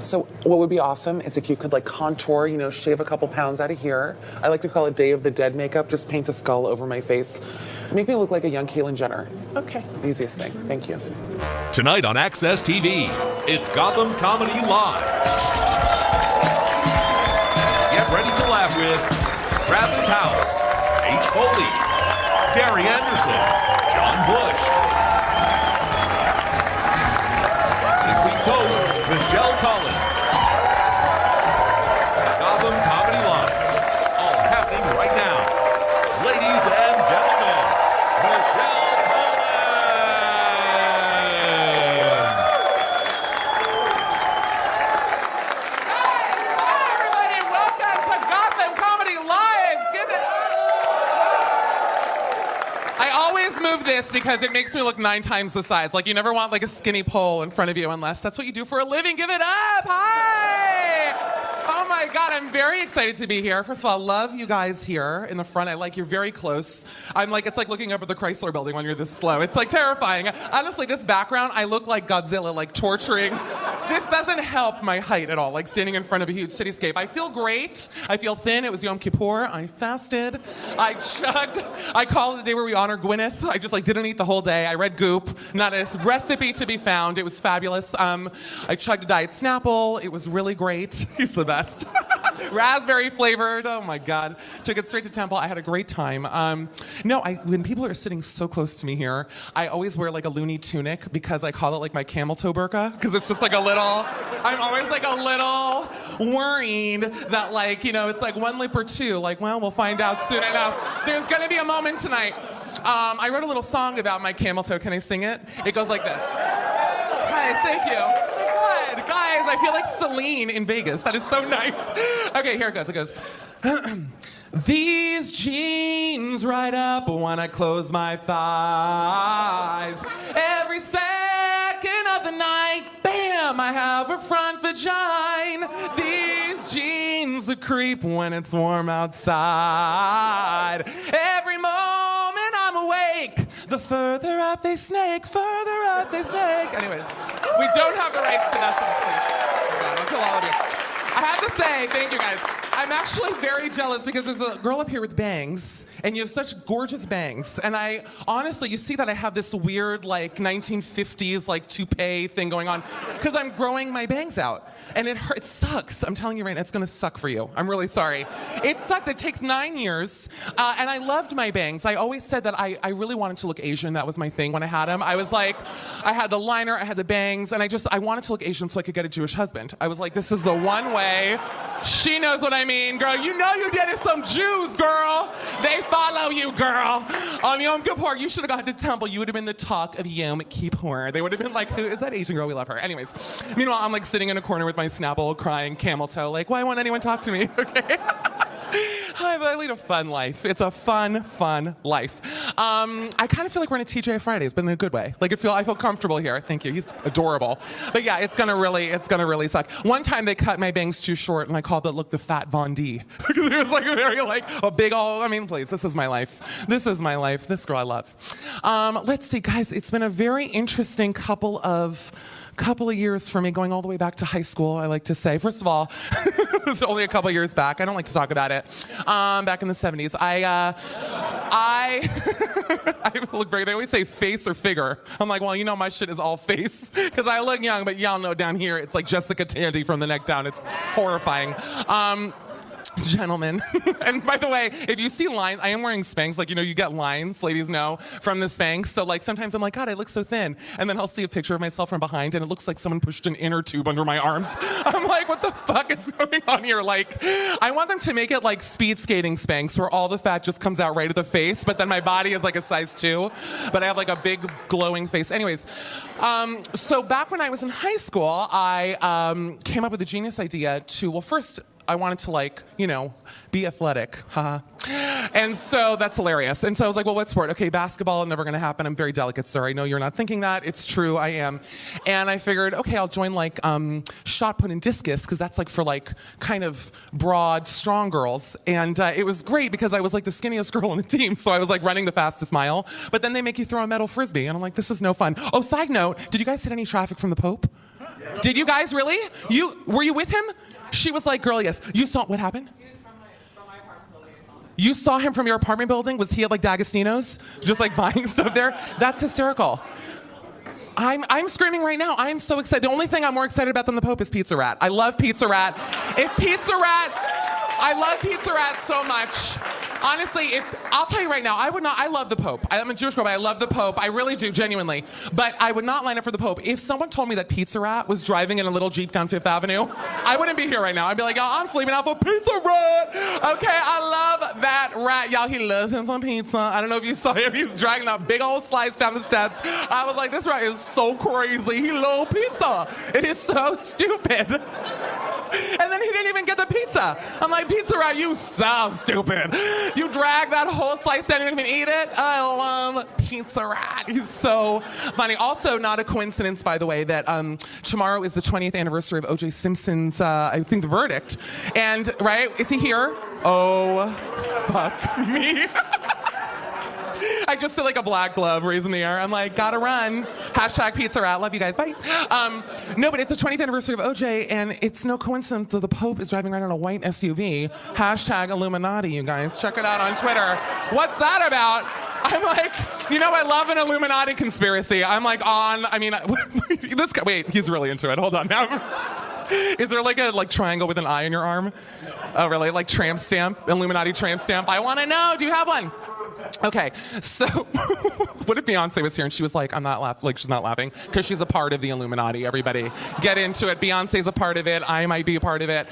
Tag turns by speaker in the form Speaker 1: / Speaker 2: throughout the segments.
Speaker 1: So what would be awesome is if you could like contour, shave a couple pounds out of here. I like to call it Day of the Dead makeup. Just paint a skull over my face. Make me look like a young Caitlyn Jenner.
Speaker 2: Okay.
Speaker 1: Easiest thing. Thank you.
Speaker 3: Tonight on Access TV, it's Gotham Comedy Live. Get ready to laugh with Travis House, H. Foley, Gary Anderson, John Bush. This week's host, Michelle Collins. Gotham Comedy Live. All happening right now. Ladies and gentlemen, Michelle Collins.
Speaker 1: Hi, everybody. Welcome to Gotham Comedy Live. Give it up. I always move this because it makes me look 9 times the size. Like, you never want like a skinny pole in front of you unless that's what you do for a living. Give it up. Hi. Oh my God, I'm very excited to be here. First of all, I love you guys here in the front. You're very close. It's like looking up at the Chrysler building when you're this slow. It's like terrifying. Honestly, this background, I look like Godzilla, like torturing. This doesn't help my height at all, like standing in front of a huge cityscape. I feel great. I feel thin. It was Yom Kippur. I fasted. I chugged. I call it the day where we honor Gwyneth. I just didn't eat the whole day. I read Goop. Not a recipe to be found. It was fabulous. I chugged a Diet Snapple. It was really great. He's the best. Raspberry flavored. Oh my God. Took it straight to Temple. I had a great time. When people are sitting so close to me here, I always wear like a loony tunic because I call it like my camel toe burqa because it's just like a little, I'm always like a little worried that it's like one lip or two. We'll find out soon enough. There's going to be a moment tonight. I wrote a little song about my camel toe. Can I sing it? It goes like this. Hi, thank you. Guys, I feel like Celine in Vegas. That is so nice. Okay, here it goes. It goes, these jeans right up when I close my thighs. Every second of the night, bam, I have a front vagina. These jeans that creep when it's warm outside. Every moment I'm awake, the further up they snake, further up they snake. Anyways, we don't have the rights to that song, please. I'll kill all of you. I have to say, thank you guys. I'm actually very jealous because there's a girl up here with bangs, and you have such gorgeous bangs. And I honestly, you see that I have this weird 1950s toupee thing going on because I'm growing my bangs out. And it hurts. It sucks. I'm telling you right now, it's going to suck for you. I'm really sorry. It sucks. It takes 9 years. And I loved my bangs. I always said that I really wanted to look Asian. That was my thing when I had them. I was like, I had the liner, I had the bangs, and I wanted to look Asian so I could get a Jewish husband. I was like, this is the one way. She knows what I mean, girl. You know you did it some Jews, girl. They follow you, girl. On Yom Kippur, you should have gone to Temple. You would have been the talk of Yom Kippur. They would have been like, who is that Asian girl? We love her. Anyways, meanwhile, I'm sitting in a corner with my Snapple, crying, camel toe, why won't anyone talk to me? Okay. Hi, but I lead a fun life. It's a fun, fun life. I kind of feel like we're in a TJ Fridays, but in a good way. I feel comfortable here. Thank you. He's adorable. But yeah, it's gonna really suck. One time they cut my bangs too short, and I called it the Fat Von D because it was very a big old. Please, this is my life. This is my life. This girl I love. Let's see, guys. It's been a very interesting couple of years for me, going all the way back to high school, I like to say. First of all, it's only a couple years back. I don't like to talk about it. Back in the 70s. I look very, they always say face or figure. I'm like, well, my shit is all face because I look young, but y'all know down here, it's like Jessica Tandy from the neck down. It's horrifying. Gentlemen. And by the way, if you see lines, I am wearing Spanx. You get lines, ladies know, from the Spanx. So sometimes I'm like, God, I look so thin. And then I'll see a picture of myself from behind and it looks like someone pushed an inner tube under my arms. I'm like, what the fuck is going on here? I want them to make it like speed skating Spanx where all the fat just comes out right at the face, but then my body is a size 2. But I have a big glowing face. Anyways, so back when I was in high school, I came up with a genius idea to, well, first, I wanted to be athletic. And so that's hilarious. And so I was like, well, what sport? Okay, basketball, never going to happen. I'm very delicate, sir. I know you're not thinking that. It's true, I am. And I figured, okay, I'll join shot put and discus because that's for kind of broad, strong girls. And it was great because I was the skinniest girl on the team. So I was running the fastest mile. But then they make you throw a metal frisbee. And I'm like, this is no fun. Oh, side note, did you guys hit any traffic from the Pope? Did you guys really? Were you with him? She was like, girl, yes. You saw, what happened? You saw him from your apartment building? Was he at like D'Agostino's? Just like buying stuff there? That's hysterical. I'm screaming right now. I'm so excited. The only thing I'm more excited about than the Pope is Pizza Rat. I love Pizza Rat. I love Pizza Rat so much. Honestly, I'll tell you right now, I love the Pope. I'm a Jewish girl, but I love the Pope. I really do, genuinely. But I would not line up for the Pope. If someone told me that Pizza Rat was driving in a little Jeep down Fifth Avenue, I wouldn't be here right now. I'd be like, y'all, I'm sleeping out for Pizza Rat. Okay, I love that rat. Y'all, he loves him some pizza. I don't know if you saw him. He's dragging that big old slice down the steps. I was like, this rat is so crazy. He loves pizza. It is so stupid. And then he didn't even get the pizza. I'm like, Pizza Rat, you so stupid. You drag that whole slice down and you didn't even eat it? I love Pizza Rat. He's so funny. Also, not a coincidence, by the way, that tomorrow is the 20th anniversary of O.J. Simpson's, I think, the verdict. And, right, is he here? Oh, fuck me. I just feel like a black glove raising the air. I'm like, gotta run. Hashtag Pizza Rat. Love you guys. Bye. No, but it's the 20th anniversary of OJ, and it's no coincidence that the Pope is driving around in a white SUV. Hashtag Illuminati, you guys. Check it out on Twitter. What's that about? I'm like, you know, I love an Illuminati conspiracy. I'm like this guy, wait, he's really into it. Hold on now. Is there like a triangle with an eye in your arm? Oh, really? Like tramp stamp? Illuminati tramp stamp? I want to know. Do you have one? Okay, so what if Beyonce was here and she was like, I'm not laughing, like she's not laughing because she's a part of the Illuminati. Everybody get into it. Beyonce's a part of it. I might be a part of it.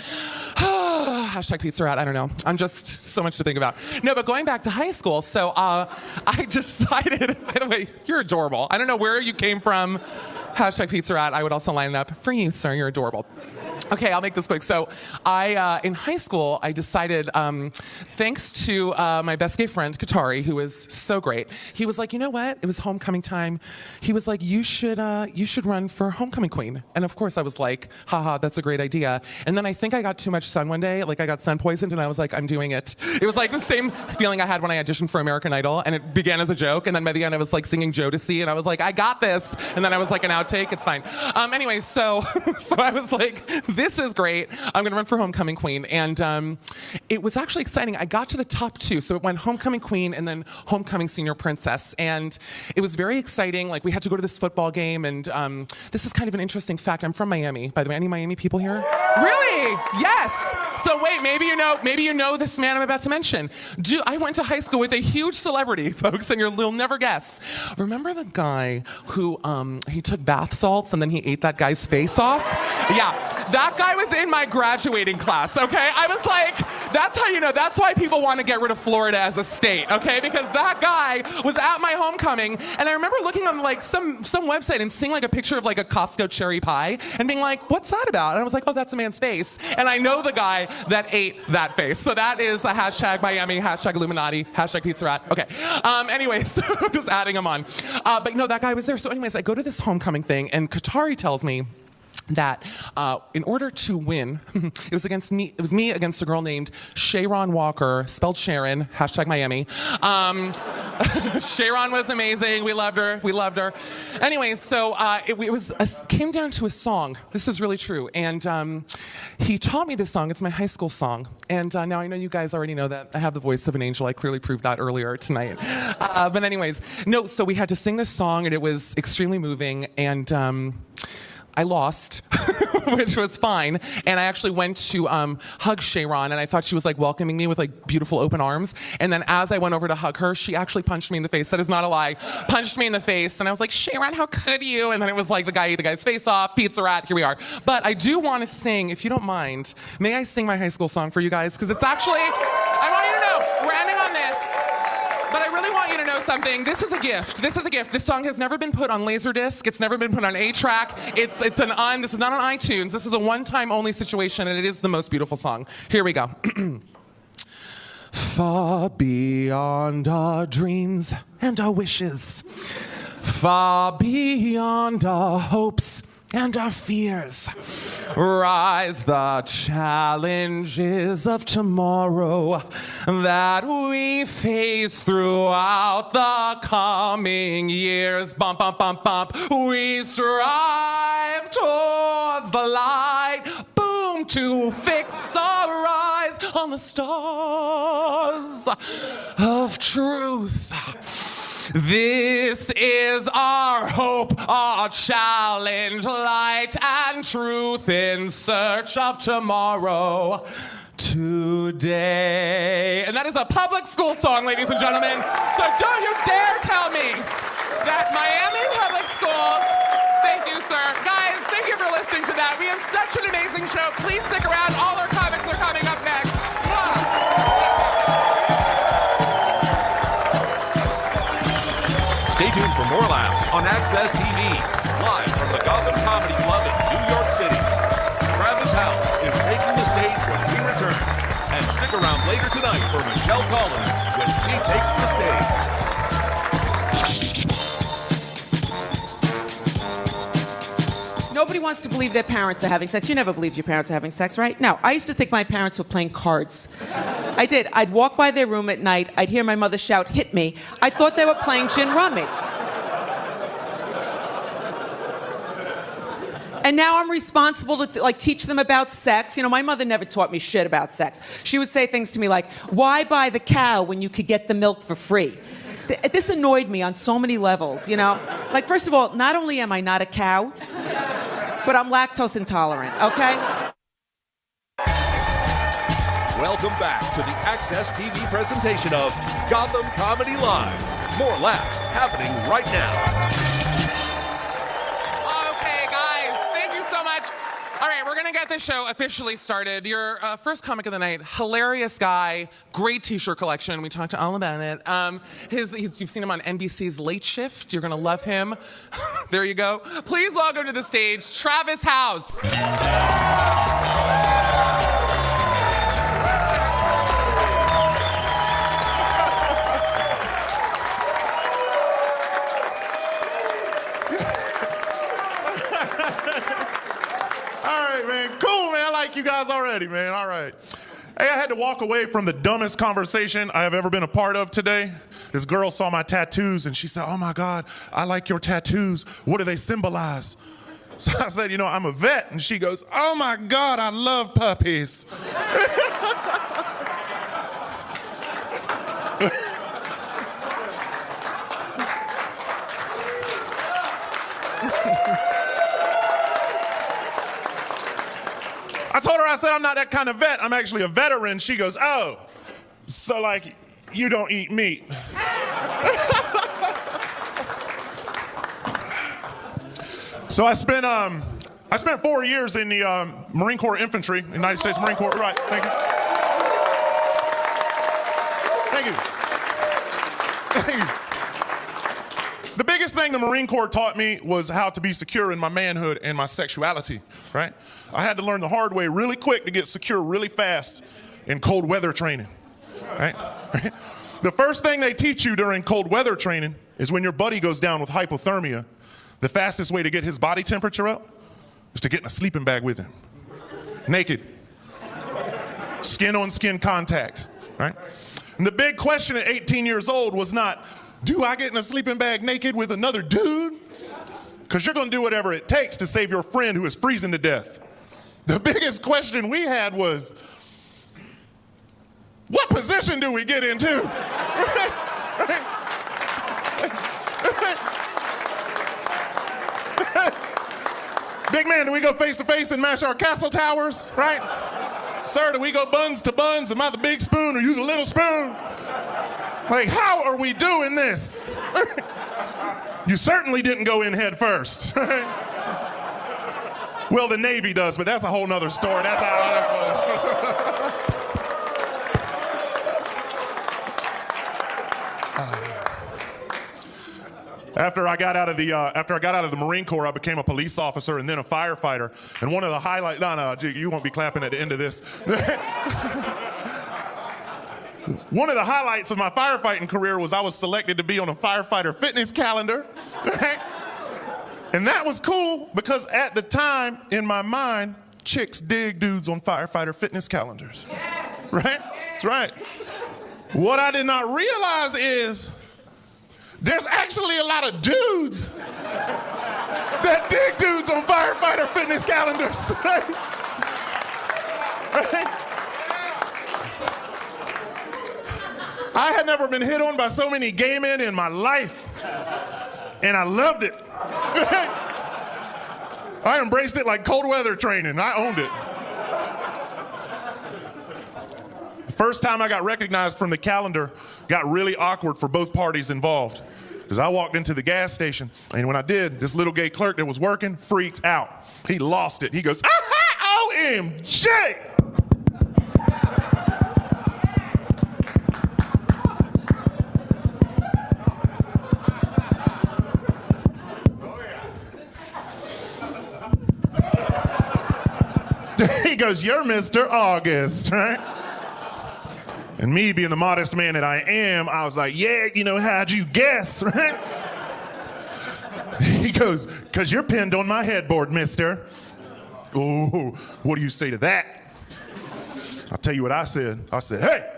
Speaker 1: Hashtag Pizza Rat. I don't know. I'm just so much to think about. No, but going back to high school, so I decided, by the way, you're adorable. I don't know where you came from. Hashtag Pizza Rat. I would also line up for you, sir. You're adorable. Okay, I'll make this quick. So in high school, I decided, thanks to my best gay friend, Katari, who was so great, he was like, you know what? It was homecoming time. He was like, you should run for homecoming queen. And of course I was like, haha, that's a great idea. And then I think I got too much sun one day. Like I got sun poisoned and I was like, I'm doing it. It was like the same feeling I had when I auditioned for American Idol, and it began as a joke. And then by the end I was like singing Jodeci and I was like, I got this. And then I was like an outtake. It's fine. Anyway, so I was like, this is great. I'm going to run for homecoming queen. And it was actually exciting. I got to the top two. So it went homecoming queen and then homecoming senior princess. And it was very exciting. Like we had to go to this football game. And this is kind of an interesting fact. I'm from Miami. By the way, any Miami people here? Really? Yes. So wait, maybe you know this man I'm about to mention. I went to high school with a huge celebrity, folks, and you'll never guess. Remember the guy who he took bath salts and then he ate that guy's face off? Yeah, that guy was in my graduating class, okay? I was like, that's how you know, that's why people want to get rid of Florida as a state, okay? Because that guy was at my homecoming, and I remember looking on like some website and seeing like a picture of like a Costco cherry pie and being like, what's that about? And I was like, oh, that's a man's face. And I know the guy that ate that face. So that is a hashtag Miami, hashtag Illuminati, hashtag Pizza Rat. Okay. Anyways, so I'm just adding them on. But no, that guy was there. So anyways, I go to this homecoming thing, and Katari tells me that in order to win, it was me against a girl named Sharon Walker, spelled Sharon, hashtag Miami. Sharon was amazing. We loved her. Anyways, so it came down to a song. This is really true. And he taught me this song. It's my high school song. And now I know you guys already know that I have the voice of an angel. I clearly proved that earlier tonight. But anyways, no, so we had to sing this song, and it was extremely moving. And I lost, which was fine. And I actually went to hug Sharon, and I thought she was like welcoming me with like beautiful open arms. And then as I went over to hug her, she actually punched me in the face. That is not a lie. Punched me in the face. And I was like, Sharon, how could you? And then it was like the guy ate the guy's face off. Pizza Rat, here we are. But I do want to sing, if you don't mind, may I sing my high school song for you guys? Because it's actually, I want you to know, we're ending on this. But I really want you to know something. This is a gift. This song has never been put on Laserdisc. It's never been put on A-Track. This is not on iTunes. This is a one-time only situation, and it is the most beautiful song. Here we go. Far beyond our dreams and our wishes, far beyond our hopes and our fears. Rise the challenges of tomorrow that we face throughout the coming years. Bump, bump, bump, bump. We strive towards the light. Boom, to fix our eyes on the stars of truth. This is our hope, our challenge, light and truth in search of tomorrow today. And that is a public school song, ladies and gentlemen. So don't you dare tell me that Miami Public Schools, thank you, sir. Guys, thank you for listening to that. We have such an amazing show. Please stick around. All our comics are coming up next.
Speaker 3: Stay tuned for more laughs on Access TV, live from the Gotham Comedy Club in New York City. Travis House is taking the stage when we return. And stick around later tonight for Michelle Collins when she takes the stage.
Speaker 2: Nobody wants to believe their parents are having sex. You never believed your parents are having sex, right? No, I used to think my parents were playing cards. I did. I'd walk by their room at night. I'd hear my mother shout, "Hit me." I thought they were playing gin rummy. And now I'm responsible to teach them about sex. You know, my mother never taught me shit about sex. She would say things to me like, "Why buy the cow when you could get the milk for free?" This annoyed me on so many levels, you know? Like, first of all, not only am I not a cow, but I'm lactose intolerant, okay?
Speaker 3: Welcome back to the Access TV presentation of Gotham Comedy Live. More laughs happening right now.
Speaker 1: Okay, guys, thank you so much. All right, we're going to get the show officially started. Your first comic of the night, hilarious guy, great t-shirt collection. We talked all about it. You've seen him on NBC's Late Shift. You're going to love him. There you go. Please welcome to the stage, Travis House.
Speaker 4: Man, cool, man. I like you guys already, man. All right. Hey, I had to walk away from the dumbest conversation I have ever been a part of today. This girl saw my tattoos and she said, "Oh my God, I like your tattoos. What do they symbolize?" So I said, "You know, I'm a vet." And she goes, "Oh my God, I love puppies." I told her, I said, "I'm not that kind of vet. I'm actually a veteran." She goes, "Oh, so like you don't eat meat." So I spent 4 years in the Marine Corps Infantry, United States Marine Corps. Right, thank you. Thank you. Thank you. The biggest thing the Marine Corps taught me was how to be secure in my manhood and my sexuality, right? I had to learn the hard way really quick to get secure really fast in cold weather training, right? The first thing they teach you during cold weather training is when your buddy goes down with hypothermia, the fastest way to get his body temperature up is to get in a sleeping bag with him, naked, skin on skin contact, right? And the big question at 18 years old was not, do I get in a sleeping bag naked with another dude? Because you're going to do whatever it takes to save your friend who is freezing to death. The biggest question we had was, what position do we get into? Big man, do we go face to face and mash our castle towers, right? Sir, do we go buns to buns? Am I the big spoon or you the little spoon? Like, how are we doing this? You certainly didn't go in head first. Well, the Navy does, but that's a whole nother story. That's After I got out of the Marine Corps, I became a police officer and then a firefighter. And one of the highlights, no, you won't be clapping at the end of this. One of the highlights of my firefighting career was I was selected to be on a firefighter fitness calendar. And that was cool because at the time, in my mind, chicks dig dudes on firefighter fitness calendars. Right? That's right. What I did not realize is there's actually a lot of dudes that dig dudes on firefighter fitness calendars. Right? Right? I had never been hit on by so many gay men in my life, and I loved it. I embraced it like cold weather training. I owned it. The first time I got recognized from the calendar got really awkward for both parties involved. Because I walked into the gas station, and when I did, this little gay clerk that was working freaked out. He lost it. He goes, aha, OMG! He goes, you're Mr. August, right? And me being the modest man that I am, I was like, yeah, you know, how'd you guess, right? He goes, because you're pinned on my headboard, mister. Oh, what do you say to that? I'll tell you what I said. I said, hey,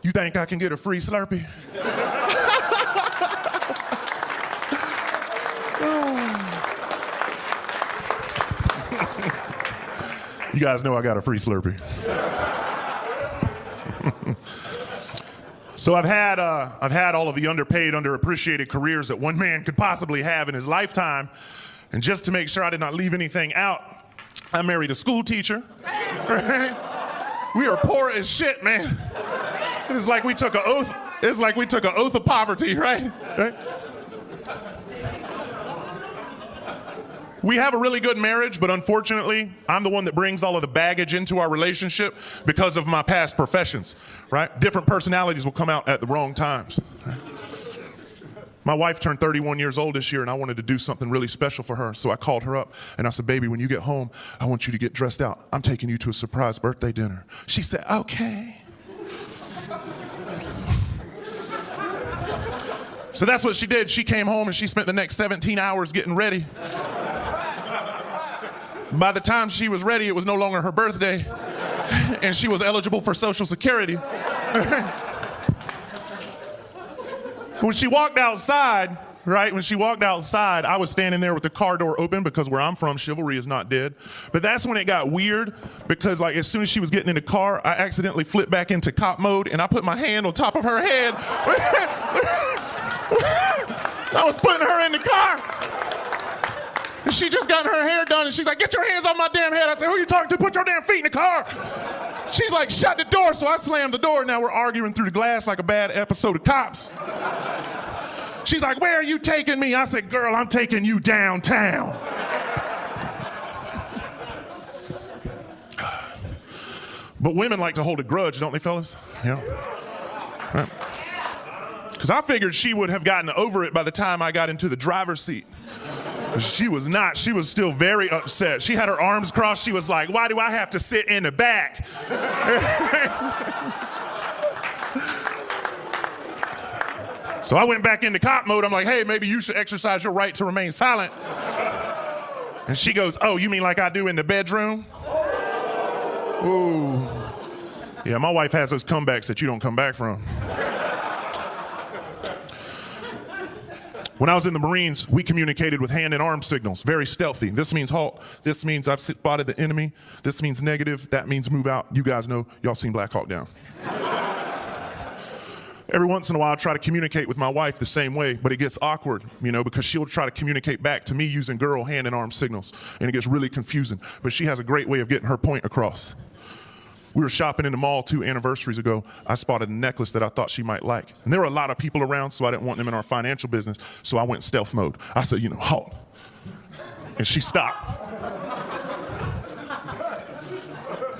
Speaker 4: you think I can get a free Slurpee? You guys know I got a free Slurpee. So I've had all of the underpaid, underappreciated careers that one man could possibly have in his lifetime. And just to make sure I did not leave anything out, I married a school teacher. Right? We are poor as shit, man. It's like we took an oath. It's like we took an oath of poverty, right? Right? We have a really good marriage, but unfortunately, I'm the one that brings all of the baggage into our relationship because of my past professions, right? Different personalities will come out at the wrong times. Right? My wife turned 31 years old this year, and I wanted to do something really special for her, so I called her up, and I said, baby, when you get home, I want you to get dressed out. I'm taking you to a surprise birthday dinner. She said, okay. So that's what she did. She came home, and she spent the next 17 hours getting ready. By the time she was ready, it was no longer her birthday, and she was eligible for Social Security. When she walked outside, right, I was standing there with the car door open because where I'm from, chivalry is not dead. But that's when it got weird because, like, as soon as she was getting in the car, I accidentally flipped back into cop mode, and I put my hand on top of her head. I was putting her in the car. And she just got her hair done, and she's like, get your hands off my damn head. I said, who are you talking to? Put your damn feet in the car. She's like, shut the door. So I slammed the door. Now we're arguing through the glass like a bad episode of Cops. She's like, where are you taking me? I said, girl, I'm taking you downtown. But women like to hold a grudge, don't they, fellas? Yeah. Right. Because I figured she would have gotten over it by the time I got into the driver's seat. She was not. She was still very upset. She had her arms crossed. She was like, why do I have to sit in the back? So I went back into cop mode. I'm like, hey, maybe you should exercise your right to remain silent. And she goes, oh, you mean like I do in the bedroom? Ooh. Yeah, my wife has those comebacks that you don't come back from. When I was in the Marines, we communicated with hand and arm signals, very stealthy. This means halt. This means I've spotted the enemy. This means negative. That means move out. You guys know, y'all seen Black Hawk Down. Every once in a while, I try to communicate with my wife the same way, but it gets awkward, you know, because she'll try to communicate back to me using girl hand and arm signals, and it gets really confusing. But she has a great way of getting her point across. We were shopping in the mall 2 anniversaries ago. I spotted a necklace that I thought she might like. And there were a lot of people around, so I didn't want them in our financial business, so I went stealth mode. I said, you know, halt. And she stopped.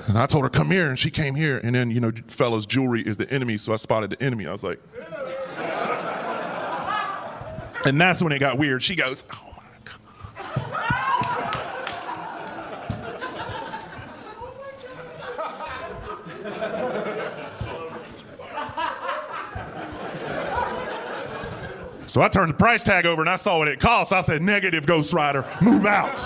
Speaker 4: And I told her, come here, and she came here. And then, you know, fellas, jewelry is the enemy, so I spotted the enemy. I was like, and that's when it got weird. She goes, oh. So I turned the price tag over and I saw what it cost. I said, negative, Ghost Rider, move out.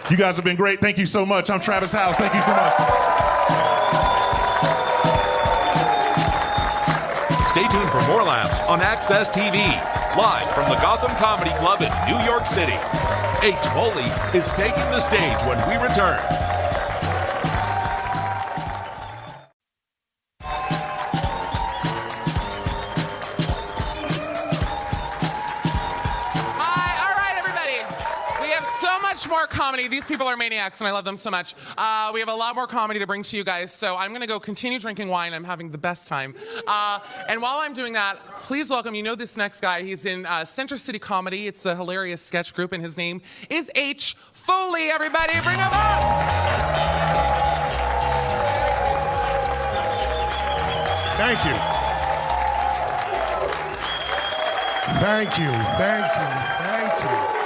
Speaker 4: You guys have been great. Thank you so much. I'm Travis House. Thank you so much.
Speaker 3: Stay tuned for more laughs on Access TV, live from the Gotham Comedy Club in New York City. H. Foley is taking the stage when we return.
Speaker 1: More comedy. These people are maniacs and I love them so much. We have a lot more comedy to bring to you guys, so I'm gonna go continue drinking wine. I'm having the best time. And while I'm doing that, please welcome, you know this next guy. He's in Center City Comedy. It's a hilarious sketch group and his name is H. Foley. Everybody bring him up!
Speaker 5: Thank you. Thank you, thank you, thank you.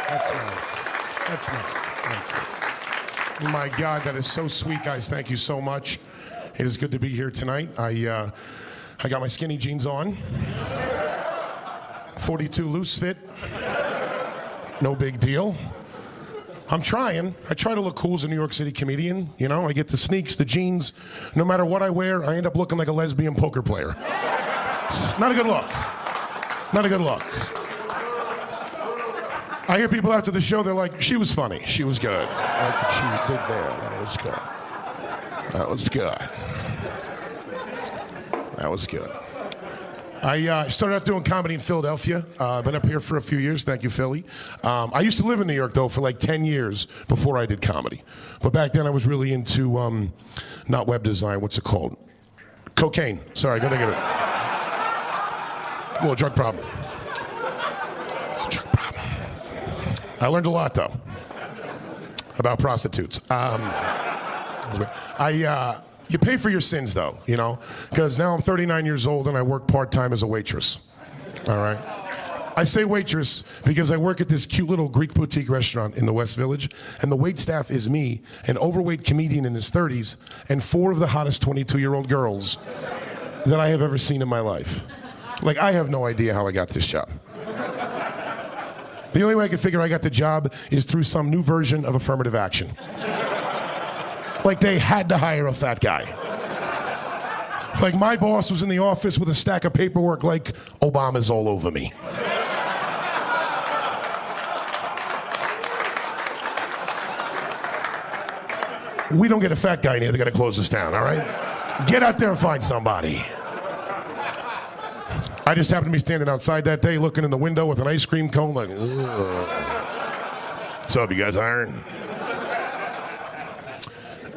Speaker 5: That's nice. That's nice. Thank you. My God, that is so sweet, guys. Thank you so much. It is good to be here tonight. I got my skinny jeans on. 42 loose fit. No big deal. I'm trying. I try to look cool as a New York City comedian. You know, I get the sneaks, the jeans. No matter what I wear, I end up looking like a lesbian poker player. It's not a good look. Not a good look. I hear people after the show, they're like, she was funny. She was good. Like what she did there. That was good. That was good. That was good. I started out doing comedy in Philadelphia. I've been up here for a few years. Thank you, Philly. I used to live in New York, though, for like 10 years before I did comedy. But back then I was really into, not web design, what's it called? Cocaine. Sorry, I couldn't think of it. Well, drug problem. I learned a lot, though, about prostitutes. You pay for your sins, though, you know, because now I'm 39 years old and I work part-time as a waitress, all right? I say waitress because I work at this cute little Greek boutique restaurant in the West Village, and the wait staff is me, an overweight comedian in his 30s, and 4 of the hottest 22-year-old girls that I have ever seen in my life. Like, I have no idea how I got this job. The only way I could figure I got the job is through some new version of affirmative action. Like they had to hire a fat guy. Like my boss was in the office with a stack of paperwork like Obama's all over me. We don't get a fat guy in here, they gotta close this down, all right? Get out there and find somebody. I just happened to be standing outside that day looking in the window with an ice cream cone like, ugh. What's up, you guys hiring?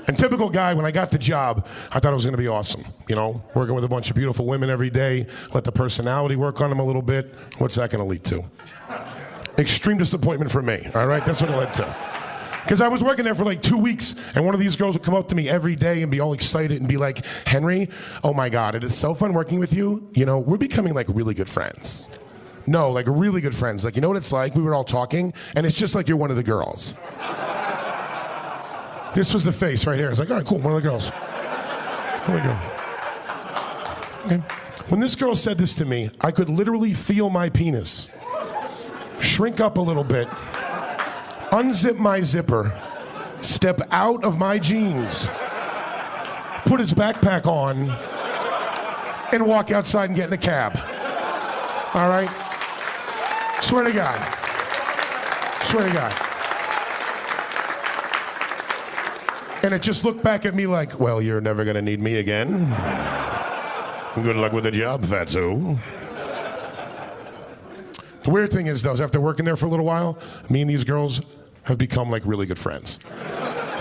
Speaker 5: And typical guy, when I got the job, I thought it was gonna be awesome. You know, working with a bunch of beautiful women every day, let the personality work on them a little bit. What's that gonna lead to? Extreme disappointment for me, all right? That's what it led to. Because I was working there for like 2 weeks, and one of these girls would come up to me every day and be all excited and be like, Henry, oh my God, it is so fun working with you. You know, we're becoming like really good friends. No, like really good friends. Like, you know what it's like? We were all talking, and it's just like you're one of the girls. This was the face right here. It's like, all right, cool, one of the girls. Here we go. Okay. When this girl said this to me, I could literally feel my penis shrink up a little bit, unzip my zipper, step out of my jeans, put his backpack on, and walk outside and get in a cab. All right? Swear to God. Swear to God. And it just looked back at me like, well, you're never gonna need me again. Good luck with the job, fatso. The weird thing is, though, is after working there for a little while, me and these girls have become like really good friends.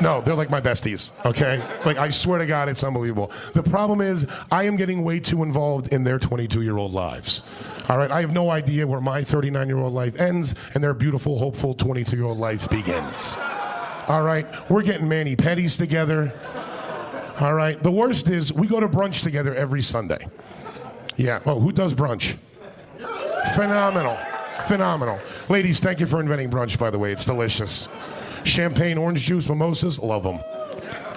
Speaker 5: No, they're like my besties, okay? Like, I swear to God, it's unbelievable. The problem is, I am getting way too involved in their 22-year-old lives. All right, I have no idea where my 39-year-old life ends and their beautiful, hopeful 22-year-old life begins. All right, we're getting mani-pedis together. All right, the worst is, we go to brunch together every Sunday. Yeah, oh, who does brunch? Phenomenal. Phenomenal. Ladies, thank you for inventing brunch, by the way. It's delicious. Champagne, orange juice, mimosas, love them.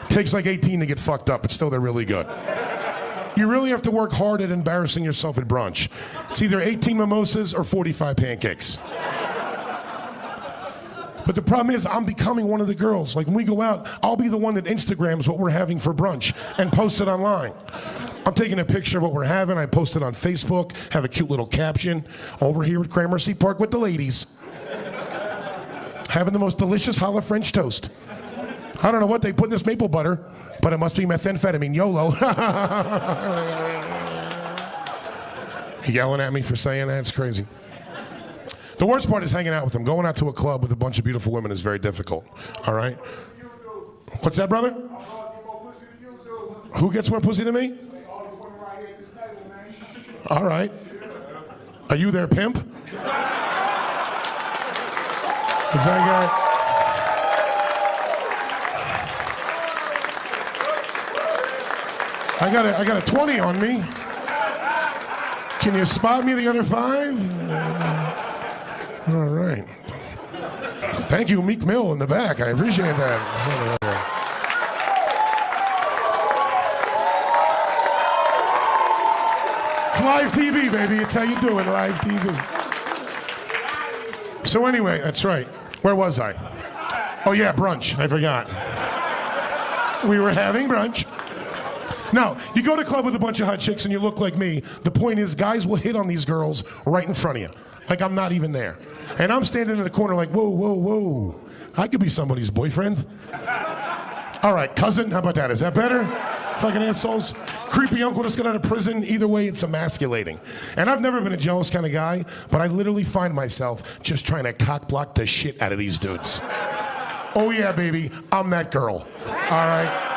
Speaker 5: Takes like 18 to get fucked up, but still they're really good. You really have to work hard at embarrassing yourself at brunch. It's either 18 mimosas or 45 pancakes. But the problem is, I'm becoming one of the girls. Like when we go out, I'll be the one that Instagrams what we're having for brunch and post it online. I'm taking a picture of what we're having. I post it on Facebook, have a cute little caption. Over here at Gramercy Park with the ladies. Having the most delicious challah French toast. I don't know what they put in this maple butter, but it must be methamphetamine. YOLO. Yelling at me for saying that? It's crazy. The worst part is hanging out with them. Going out to a club with a bunch of beautiful women is very difficult. All right? What's that, brother? Who gets more pussy than me? All right. Are you their pimp? Is that guy? I got a 20 on me. Can you spot me the other 5? All right. Thank you, Meek Mill in the back. I appreciate that. It's live TV, baby. It's how you do it, live TV. So anyway, that's right. Where was I? Oh yeah, brunch. I forgot. We were having brunch. Now, you go to a club with a bunch of hot chicks and you look like me. The point is, guys will hit on these girls right in front of you. Like I'm not even there. And I'm standing in the corner like, whoa, whoa, whoa. I could be somebody's boyfriend. All right, cousin, how about that? Is that better? Fucking assholes. Creepy uncle just got out of prison. Either way, it's emasculating. And I've never been a jealous kind of guy, but I literally find myself just trying to cock block the shit out of these dudes. Oh yeah, baby, I'm that girl. All right?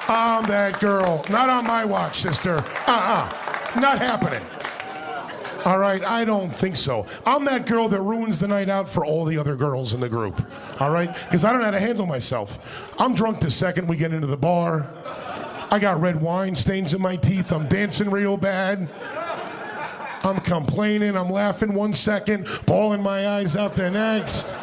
Speaker 5: I'm that girl. Not on my watch, sister. Not happening. All right, I don't think so. I'm that girl that ruins the night out for all the other girls in the group. All right? Because I don't know how to handle myself. I'm drunk the second we get into the bar. I got red wine stains in my teeth. I'm dancing real bad. I'm complaining. I'm laughing 1 second, bawling my eyes out the next.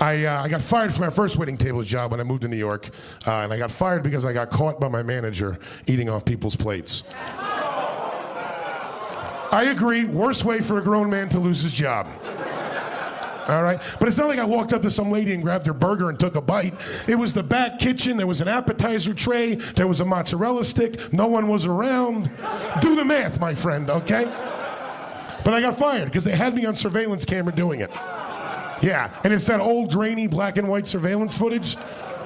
Speaker 5: I got fired from my first waiting tables job when I moved to New York, and I got fired because I got caught by my manager eating off people's plates. I agree, worst way for a grown man to lose his job. All right? But it's not like I walked up to some lady and grabbed her burger and took a bite. It was the back kitchen, there was an appetizer tray, there was a mozzarella stick, no one was around. Do the math, my friend, okay? But I got fired because they had me on surveillance camera doing it. Yeah, and it's that old grainy black and white surveillance footage.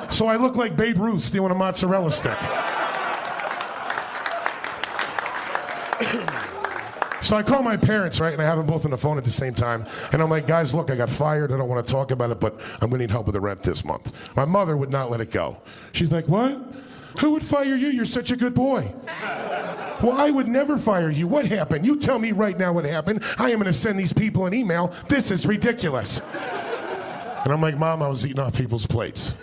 Speaker 5: So I look like Babe Ruth stealing a mozzarella stick. So I call my parents, right, and I have them both on the phone at the same time. And I'm like, guys, look, I got fired. I don't want to talk about it, but I'm going to need help with the rent this month. My mother would not let it go. She's like, what? Who would fire you? You're such a good boy. Well, I would never fire you. What happened? You tell me right now what happened. I am going to send these people an email. This is ridiculous. And I'm like, Mom, I was eating off people's plates.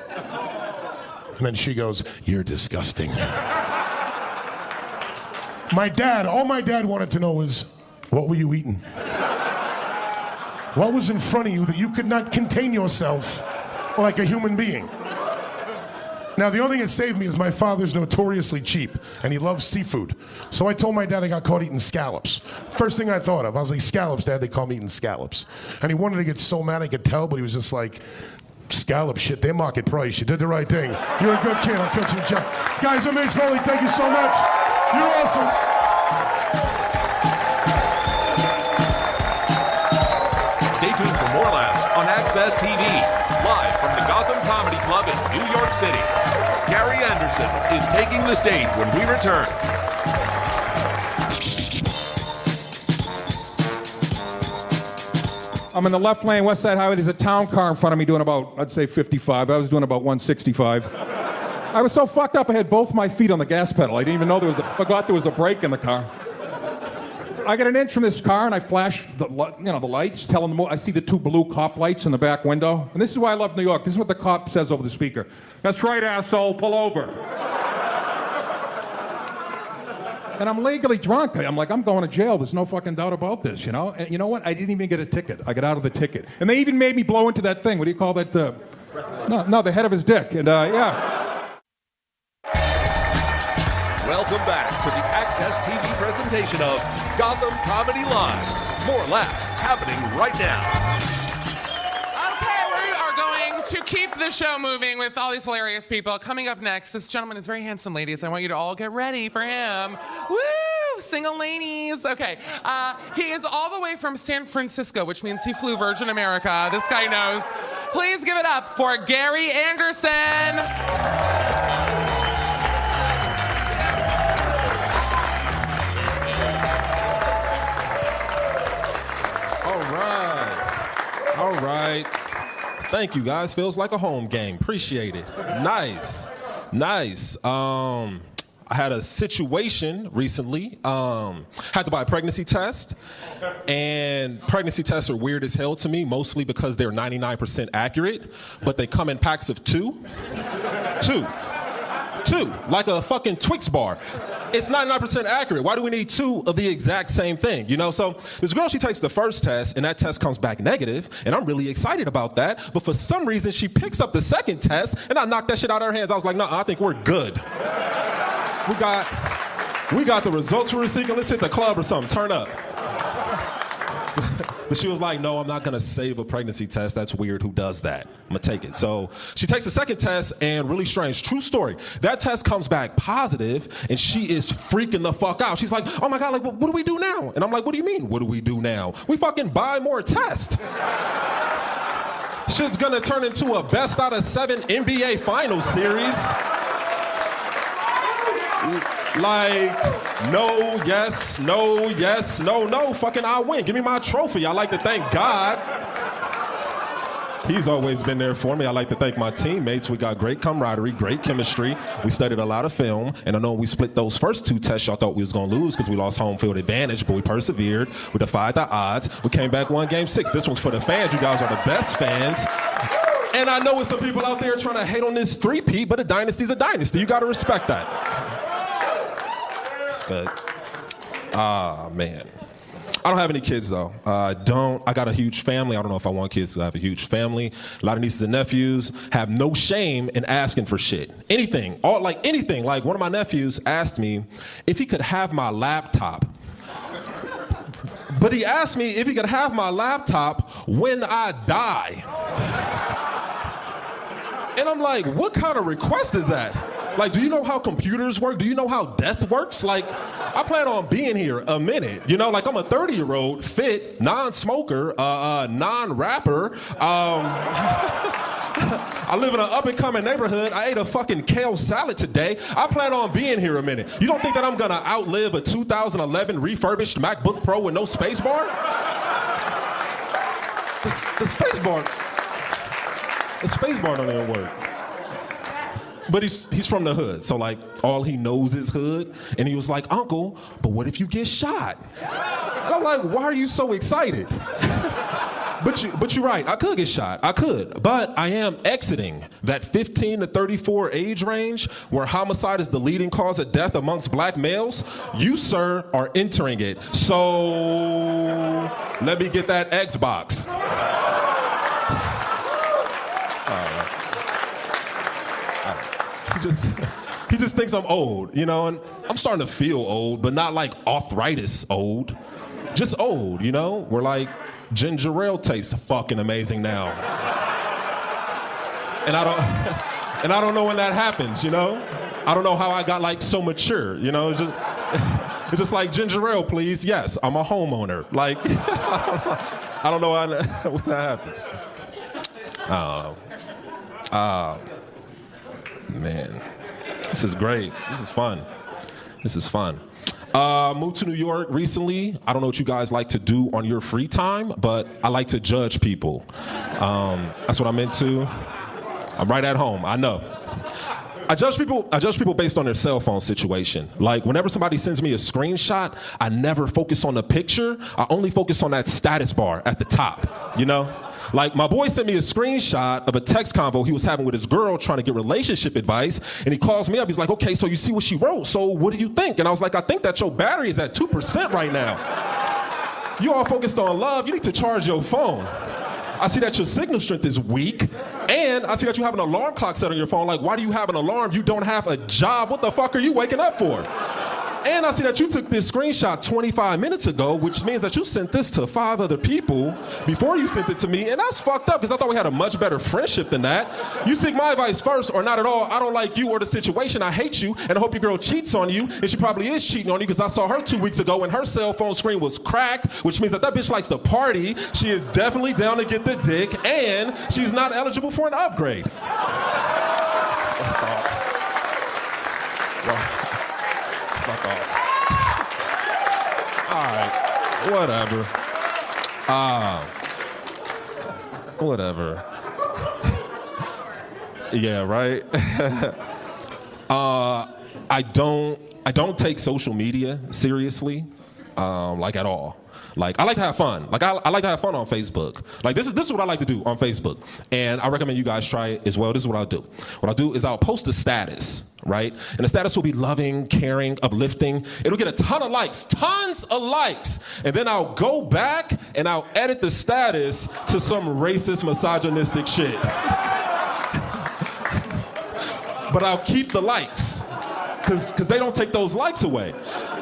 Speaker 5: And then she goes, you're disgusting. All my dad wanted to know was, what were you eating? What was in front of you that you could not contain yourself like a human being? Now, the only thing that saved me is my father's notoriously cheap, and he loves seafood. So I told my dad I got caught eating scallops. First thing I thought of, I was like, scallops, Dad, they call me eating scallops. And he wanted to get so mad I could tell, but he was just like, scallop shit, they're market price. You did the right thing. You're a good kid. I'll catch you in check. Guys, I'm Mitch Foley. Thank you so much. You're awesome.
Speaker 3: Stay tuned for more laughs on Access TV. Live from the Gotham Comedy Club in New York City. Gary Anderson is taking the stage when we return.
Speaker 6: I'm in the left lane, West Side Highway. There's a town car in front of me doing about, I'd say 55. I was doing about 165. I was so fucked up I had both my feet on the gas pedal. I didn't even know forgot there was a brake in the car. I get an inch from this car and I flash the lights, telling them I see the 2 blue cop lights in the back window. And this is why I love New York. This is what the cop says over the speaker. That's right, asshole, pull over. And I'm legally drunk. I'm like, I'm going to jail. There's no fucking doubt about this, you know? And you know what? I didn't even get a ticket. I got out of the ticket. And they even made me blow into that thing. What do you call that? No, the head of his dick. And yeah.
Speaker 3: Welcome back to the Access TV presentation of Gotham Comedy Live. More laughs happening right now.
Speaker 1: To keep the show moving with all these hilarious people, coming up next, this gentleman is very handsome, ladies. I want you to all get ready for him. Woo! Single ladies. Okay. He is all the way from San Francisco, which means he flew Virgin America. This guy knows. Please give it up for Gary Anderson.
Speaker 7: All right. Thank you, guys. Feels like a home game. Appreciate it. Nice. I had a situation recently. Had to buy a pregnancy test. And pregnancy tests are weird as hell to me, mostly because they're 99% accurate, but they come in packs of two, like a fucking Twix bar. It's 99% accurate. Why do we need two of the exact same thing? You know, so this girl, she takes the first test, and that test comes back negative, and I'm really excited about that. But for some reason, she picks up the second test, and I knocked that shit out of her hands. I was like, no, I think we're good. We got the results we're seeking. Let's hit the club or something. Turn up. But she was like, no, I'm not gonna save a pregnancy test. That's weird. Who does that? I'm gonna take it. So she takes the second test, and really strange, true story, that test comes back positive, and she is freaking the fuck out. She's like, oh my God, like, what do we do now? And I'm like, what do you mean, what do we do now? We fucking buy more tests. Shit's gonna turn into a best out of 7 NBA Finals series. Like, no, yes, no, yes, no, fucking I win. Give me my trophy. I like to thank God. He's always been there for me. I like to thank my teammates. We got great camaraderie, great chemistry. We studied a lot of film, and I know we split those first 2 tests. Y'all thought we was gonna lose because we lost home field advantage, but we persevered. We defied the odds. We came back, won game 6. This one's for the fans. You guys are the best fans. And I know there's some people out there trying to hate on this 3-peat, but a dynasty's a dynasty. You gotta respect that. Good. Man. I don't have any kids though. I got a huge family. I don't know if I want kids, so I have a huge family. A lot of nieces and nephews. Have no shame in asking for shit. Anything. Anything. Like one of my nephews asked me if he could have my laptop. But he asked me if he could have my laptop when I die. And I'm like, what kind of request is that? Like, do you know how computers work? Do you know how death works? Like, I plan on being here a minute. You know, like I'm a 30-year-old, fit, non-smoker, non-rapper. I live in an up-and-coming neighborhood. I ate a fucking kale salad today. I plan on being here a minute. You don't think that I'm gonna outlive a 2011 refurbished MacBook Pro with no spacebar? The spacebar don't even work. But he's from the hood, so like all he knows is hood. And he was like, Uncle, but what if you get shot? And I'm like, why are you so excited? But you're right, I could get shot, I could. But I am exiting that 15 to 34 age range where homicide is the leading cause of death amongst black males. You, sir, are entering it. So let me get that Xbox. He just thinks I'm old, you know, and I'm starting to feel old, but not like arthritis old. Just old, you know? We're like, ginger ale tastes fucking amazing now. And I don't know when that happens, you know? I don't know how I got like so mature, you know? It's just like ginger ale, please. Yes, I'm a homeowner. Like, I don't know when that happens. I don't know. Man, this is great. This is fun. Moved to New York recently. I don't know what you guys like to do on your free time, but I like to judge people. That's what I'm into. I'm right at home, I know. I judge people based on their cell phone situation. Like whenever somebody sends me a screenshot, I never focus on the picture. I only focus on that status bar at the top, you know? Like, my boy sent me a screenshot of a text convo he was having with his girl trying to get relationship advice, and he calls me up. He's like, okay, so you see what she wrote, so what do you think? And I was like, I think that your battery is at 2% right now. You all focused on love, you need to charge your phone. I see that your signal strength is weak, and I see that you have an alarm clock set on your phone. Like, why do you have an alarm? You don't have a job. What the fuck are you waking up for? And I see that you took this screenshot 25 minutes ago, which means that you sent this to 5 other people before you sent it to me, and that's fucked up because I thought we had a much better friendship than that. You seek my advice first or not at all. I don't like you or the situation. I hate you, and I hope your girl cheats on you, and she probably is cheating on you because I saw her 2 weeks ago and her cell phone screen was cracked, which means that bitch likes to party. She is definitely down to get the dick, and she's not eligible for an upgrade. Thoughts. Well, my thoughts. All right, whatever. Whatever. Yeah, right. I don't take social media seriously, like at all. Like, I like to have fun. Like, I like to have fun on Facebook. Like, this is what I like to do on Facebook. And I recommend you guys try it as well. This is what I'll do. What I'll do is I'll post a status, right? And the status will be loving, caring, uplifting. It'll get a ton of likes, tons of likes. And then I'll go back and I'll edit the status to some racist, misogynistic shit. But I'll keep the likes, because they don't take those likes away.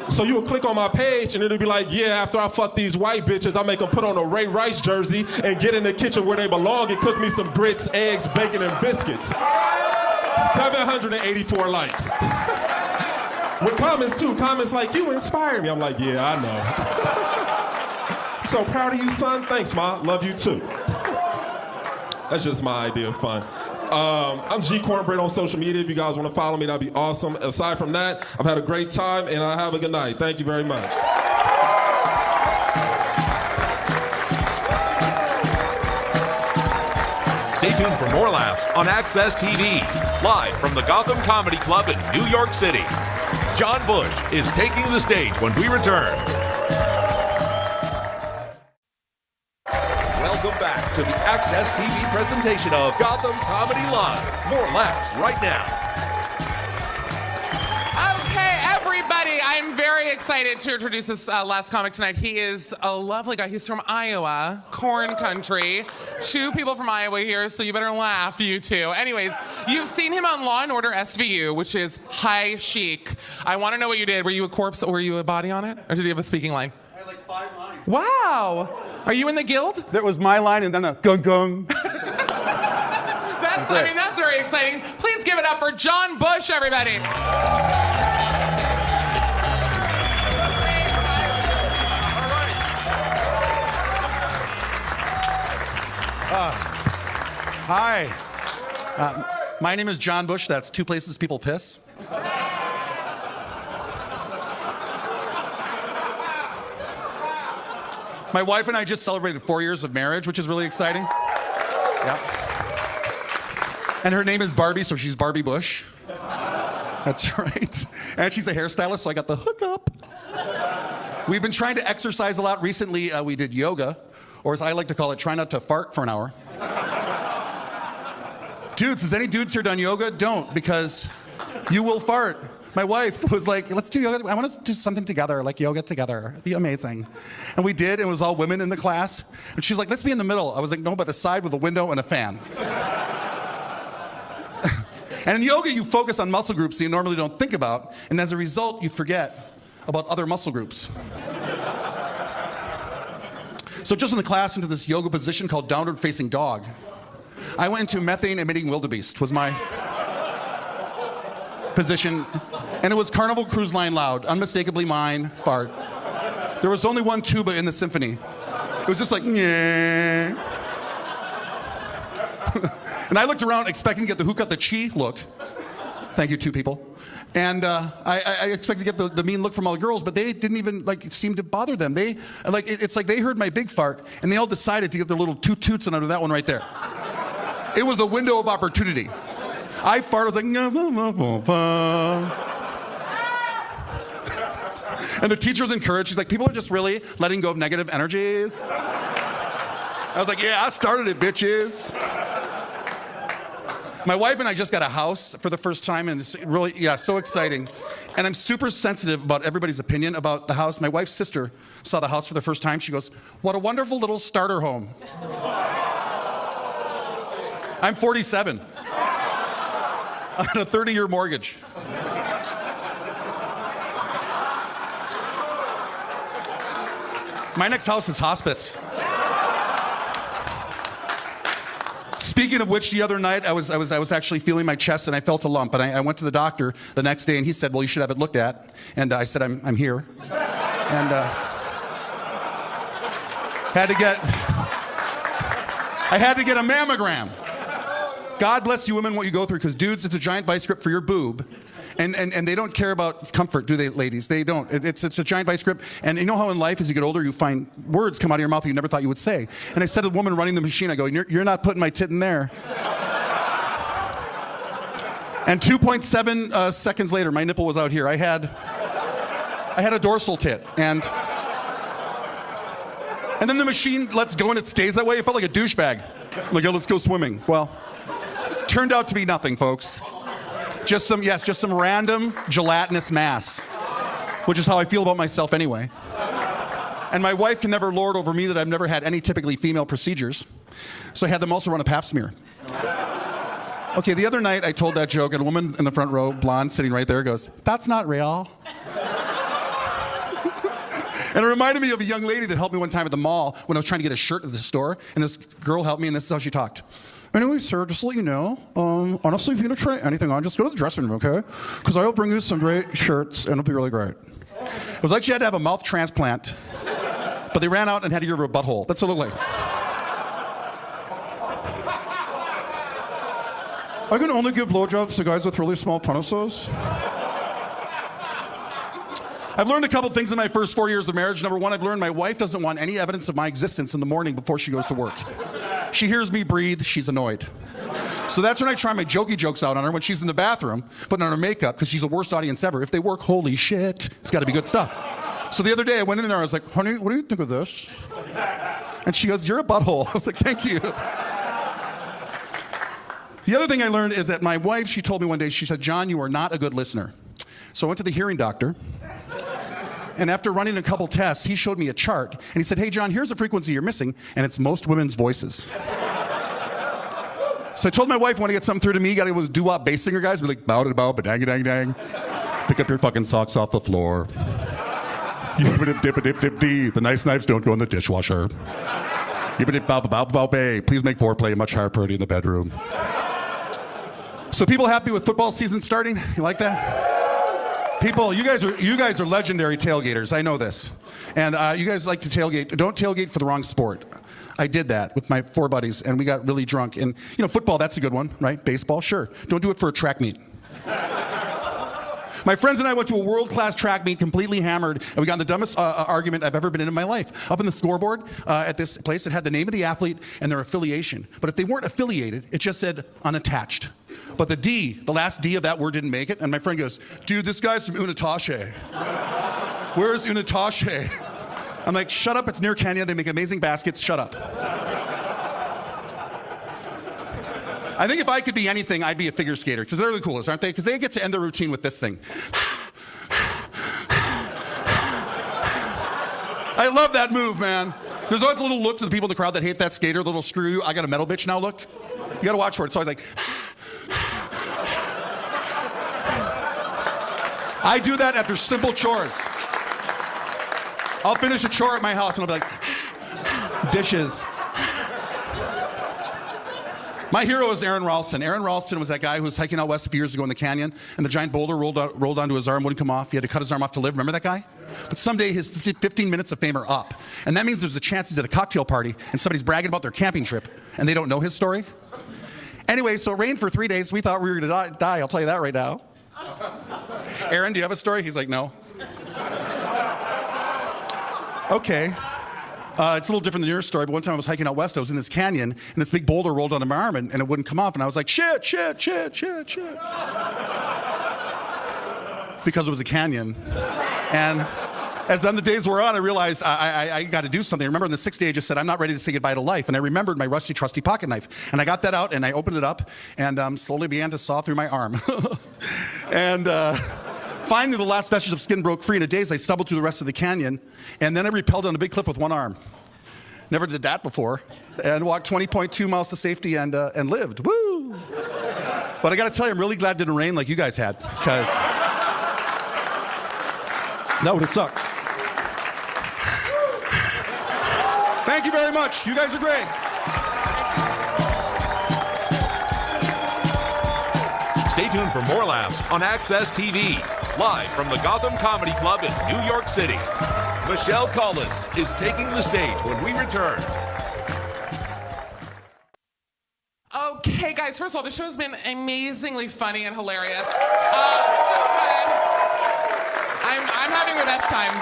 Speaker 7: So you'll click on my page and it'll be like, yeah, after I fuck these white bitches, I make them put on a Ray Rice jersey and get in the kitchen where they belong and cook me some grits, eggs, bacon, and biscuits. 784 likes. With comments too, comments like, you inspire me. I'm like, yeah, I know. I'm so proud of you, son. Thanks, Ma. Love you too. That's just my idea of fun. I'm G Cornbread on social media. If you guys want to follow me, that'd be awesome. Aside from that, I've had a great time, and I have a good night. Thank you very much.
Speaker 3: Stay tuned for more laughs on Access TV, live from the Gotham Comedy Club in New York City. John Bush is taking the stage when we return. Welcome back to the Access TV presentation of Gotham Comedy Live. More laughs right now.
Speaker 1: Okay, everybody, I'm very excited to introduce this last comic tonight. He is a lovely guy. He's from Iowa, corn country. 2 people from Iowa here, so you better laugh, you two. Anyways, you've seen him on Law & Order SVU, which is high chic. I want to know what you did. Were you a corpse or were you a body on it? Or did you have a speaking line?
Speaker 8: I had like 5 lines.
Speaker 1: Wow. Are you in the guild?
Speaker 8: That was my line, and then a gung gung.
Speaker 1: That's very exciting. Please give it up for John Bush, everybody.
Speaker 8: Hi. My name is John Bush. That's 2 places people piss. My wife and I just celebrated 4 years of marriage, which is really exciting. Yeah. And her name is Barbie, so she's Barbie Bush. That's right. And she's a hairstylist, so I got the hookup. We've been trying to exercise a lot. Recently, we did yoga, or as I like to call it, try not to fart for an hour. Dudes, has any dudes here done yoga? Don't, because you will fart. My wife was like, let's do yoga. I want us to do something together, like yoga together. It'd be amazing. And we did, and it was all women in the class. And she's like, let's be in the middle. I was like, no, by the side with a window and a fan. And in yoga, you focus on muscle groups that you normally don't think about. And as a result, you forget about other muscle groups. So just in the class, into this yoga position called downward facing dog. I went into methane emitting wildebeest was my position, and it was Carnival Cruise Line loud, unmistakably mine, fart. There was only one tuba in the symphony. It was just like, yeah. And I looked around expecting to get the who got the chi look. Thank you, 2 people. And I expected to get the mean look from all the girls, but they didn't even seem to bother them. It's like they heard my big fart, and they all decided to get their little toots under that one right there. It was a window of opportunity. I farted, I was like, and the teacher was encouraged. She's like, people are just really letting go of negative energies. I was like, yeah, I started it, bitches. My wife and I just got a house for the first time, and it's really, so exciting. And I'm super sensitive about everybody's opinion about the house. My wife's sister saw the house for the first time. She goes, what a wonderful little starter home. I'm 47. I'm on a 30-year mortgage. My next house is hospice. Speaking of which, the other night I was actually feeling my chest and I felt a lump, and I went to the doctor the next day and he said, well, you should have it looked at. And I said, I'm here. And I had to get a mammogram. God bless you women what you go through, because dudes, it's a giant vice grip for your boob. And they don't care about comfort, do they, ladies? They don't. It's a giant vice grip. And you know how in life, as you get older, you find words come out of your mouth that you never thought you would say. And I said to the woman running the machine, I go, you're not putting my tit in there. And 2.7 seconds later, my nipple was out here. I had a dorsal tit. And then the machine lets go and it stays that way. It felt like a douchebag. Like, oh, let's go swimming. Well, turned out to be nothing, folks. Just some random gelatinous mass, which is how I feel about myself anyway. And my wife can never lord over me that I've never had any typically female procedures. So I had them also run a pap smear. Okay, the other night I told that joke, and a woman in the front row, blonde, sitting right there, goes, that's not real. And it reminded me of a young lady that helped me one time at the mall when I was trying to get a shirt at the store, and this girl helped me, and this is how she talked. Anyway, sir, just to let you know, honestly, if you're going to try anything on, just go to the dressing room, okay? Because I will bring you some great shirts, and it'll be really great. It was like she had to have a mouth transplant, but they ran out and had to give her a butthole. That's what it looked like. I can only give blowjobs to guys with really small penises. I've learned a couple things in my first 4 years of marriage. Number one, I've learned my wife doesn't want any evidence of my existence in the morning before she goes to work. She hears me breathe, she's annoyed. So that's when I try my jokey jokes out on her when she's in the bathroom, putting on her makeup, because she's the worst audience ever. If they work, holy shit, it's got to be good stuff. So the other day I went in there, I was like, honey, what do you think of this? And she goes, you're a butthole. I was like, thank you. The other thing I learned is that my wife, she told me one day, she said, John, you are not a good listener. So I went to the hearing doctor. And after running a couple tests, he showed me a chart. And he said, hey, John, here's a frequency you're missing. And it's most women's voices. So I told my wife, want to get something through to me, you got to go doo-wop bass singer guys. Be like, bow da bow, ba-dang dang dang. Pick up your fucking socks off the floor. Yip-a-dip-dip-a-dip-dip-dee. The nice knives don't go in the dishwasher. Yip-a-dip-bow-bow-bow-bay. Please make foreplay a much higher priority in the bedroom. So people happy with football season starting? You like that? People, you guys are legendary tailgaters. I know this. And you guys like to tailgate. Don't tailgate for the wrong sport. I did that with my 4 buddies, and we got really drunk. And, you know, football, that's a good one, right? Baseball, sure. Don't do it for a track meet. My friends and I went to a world-class track meet, completely hammered, and we got in the dumbest argument I've ever been in my life. Up in the scoreboard at this place, it had the name of the athlete and their affiliation. But if they weren't affiliated, it just said unattached. But the D, the last D of that word didn't make it, and my friend goes, dude, this guy's from Unitache. Where's Unitache? I'm like, shut up, it's near Kenya, they make amazing baskets, shut up. I think if I could be anything, I'd be a figure skater, because they're the coolest, aren't they? Because they get to end their routine with this thing. I love that move, man. There's always a little look to the people in the crowd that hate that skater, the little screw you, I got a metal bitch now look. You gotta watch for it. It's always like, I do that after simple chores. I'll finish a chore at my house and I'll be like, dishes. My hero is Aaron Ralston. Aaron Ralston was that guy who was hiking out west a few years ago in the canyon, and the giant boulder rolled onto his arm, wouldn't come off. He had to cut his arm off to live. Remember that guy? But someday his 15 minutes of fame are up. And that means there's a chance he's at a cocktail party and somebody's bragging about their camping trip, and they don't know his story. Anyway, so it rained for 3 days. We thought we were going to die. I'll tell you that right now. Aaron, do you have a story? He's like, no. Okay. It's a little different than your story, but one time I was hiking out west, I was in this canyon, and this big boulder rolled onto my arm, and it wouldn't come off, and I was like, shit. Because it was a canyon. And as then the days wore on, I realized I got to do something. I remember on the 6th day, I just said, I'm not ready to say goodbye to life. And I remembered my rusty, trusty pocket knife. And I got that out, and I opened it up, and slowly began to saw through my arm. And finally, the last vestige of skin broke free. In a daze, I stumbled through the rest of the canyon, and then I rappelled down a big cliff with one arm. Never did that before. And walked 20.2 miles to safety and lived. Woo! But I got to tell you, I'm really glad it didn't rain like you guys had, because that would have sucked. Thank you very much. You guys are great.
Speaker 3: Stay tuned for more laughs on Access TV, live from the Gotham Comedy Club in New York City. Michelle Collins is taking the stage when we return.
Speaker 1: Okay, guys, first of all, the show's been amazingly funny and hilarious. So good. I'm having the best time.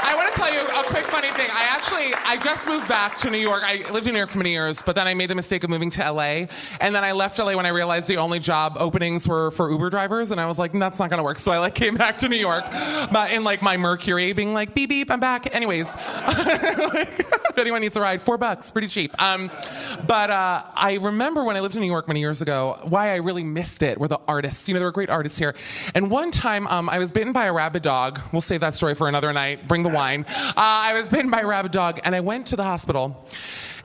Speaker 1: I want to tell you a quick funny thing. I just moved back to New York. I lived in New York for many years, but then I made the mistake of moving to LA. And then I left LA when I realized the only job openings were for Uber drivers. And I was like, that's not going to work. So I came back to New York but in my Mercury being like, beep, beep, I'm back. Anyways, if anyone needs a ride, $4, pretty cheap. But I remember when I lived in New York many years ago, why I really missed it were the artists. There were great artists here. And one time I was bitten by a rabid dog. We'll save that story for another night. Bring the wine. I was bitten by a rabid dog, and I went to the hospital,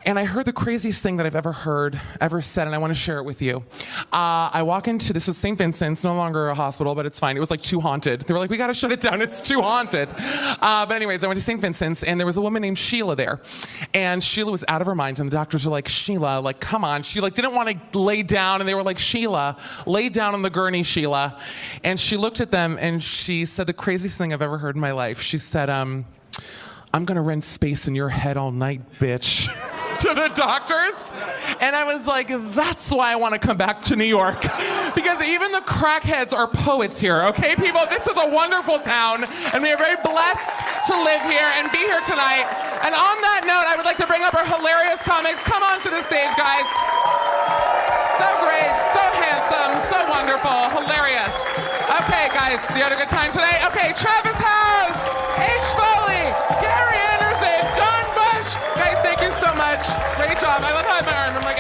Speaker 1: and I heard the craziest thing that I've ever said, and I want to share it with you. I walk into, this was St. Vincent's, no longer a hospital, but it's fine. It was too haunted. They were like, we got to shut it down. It's too haunted. But anyways, I went to St. Vincent's, and there was a woman named Sheila there. And Sheila was out of her mind, and the doctors were like, Sheila, come on. She didn't want to lay down, and they were like, Sheila, lay down on the gurney, Sheila. And she looked at them, and she said the craziest thing I've ever heard in my life. She said, I'm going to rent space in your head all night, bitch. To the doctors. And I was like, that's why I want to come back to New York. Because even the crackheads are poets here, okay, people? This is a wonderful town, and we are very blessed to live here and be here tonight. And on that note, I would like to bring up our hilarious comics. Come on to the stage, guys. So great, so handsome, so wonderful, hilarious. Okay, guys, you had a good time today? Okay, Travis House, H. Foley, Gary Anderson, John Bush. Guys, thank you so much. Great job. I love how I have my arm. I'm like,